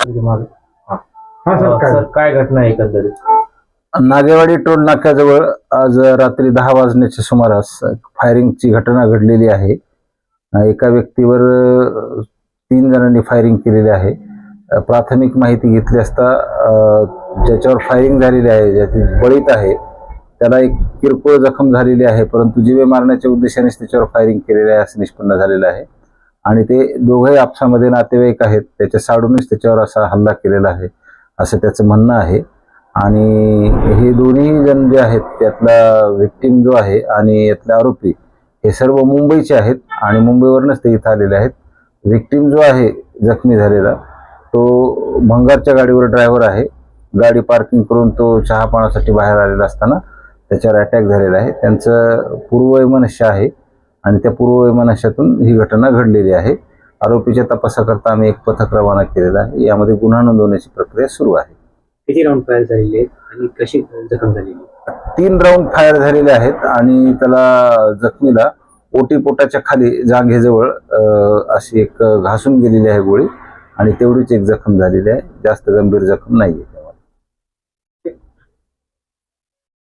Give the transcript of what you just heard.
Sir काय घटना आहे एकंदरीत? नागेवाडी टोल नाक्याजवळ आज रात्री 10 वाजण्याच्या सुमारास फायरिंगची घटना घडलेली आहे. एका व्यक्तीवर 3 जणांनी फायरिंग केलेली आहे. प्राथमिक माहिती घेतली असता ज्याच्यावर फायरिंग झालेली आहे, ज्याची बळीत आहे, त्याला एक किरकोळ जखम झालेली आहे, परंतु जीवे मारण्याच्या उद्देशानेच त्याच्यावर फायरिंग केलेले आहे असं निष्पन्न झालेलं आहे. आणि ते दोघंही आपसामध्ये नातेवाईक आहेत, त्याच्या साडूनच त्याच्यावर असा हल्ला केलेला आहे असं त्याचं म्हणणं आहे. आणि हे दोन्ही जण जे आहेत, त्यातला विक्टिम जो आहे आणि यातले आरोपी हे सर्व मुंबईचे आहेत आणि मुंबईवरूनच ते इथं आलेले आहेत. विक्टिम जो आहे जखमी झालेला, तो भंगारच्या गाडीवर ड्रायव्हर आहे. गाडी पार्किंग करून तो चहा पाण्यासाठी बाहेर आलेला असताना त्याच्यावर अटॅक झालेला आहे. त्यांचं पूर्ववैमनस्य आहे आणि त्या पूर्ववैमनस्यातून ही घटना घडलेली आहे. आरोपीच्या तपासाकरता आम्ही एक पथक रवाना केलेलं आहे. यामध्ये गुन्हा नोंदवण्याची प्रक्रिया सुरू आहे. किती राऊंड फायर झालेले आहेत आणि कशी जखम झालेली? 3 राऊंड फायर झालेले आहेत आणि त्याला जखमीला ओटीपोटाच्या खाली जांघेजवळ अशी एक घासून गेलेली आहे गोळी आणि तेवढीच एक जखम झालेली आहे. जास्त गंभीर जखम नाहीये.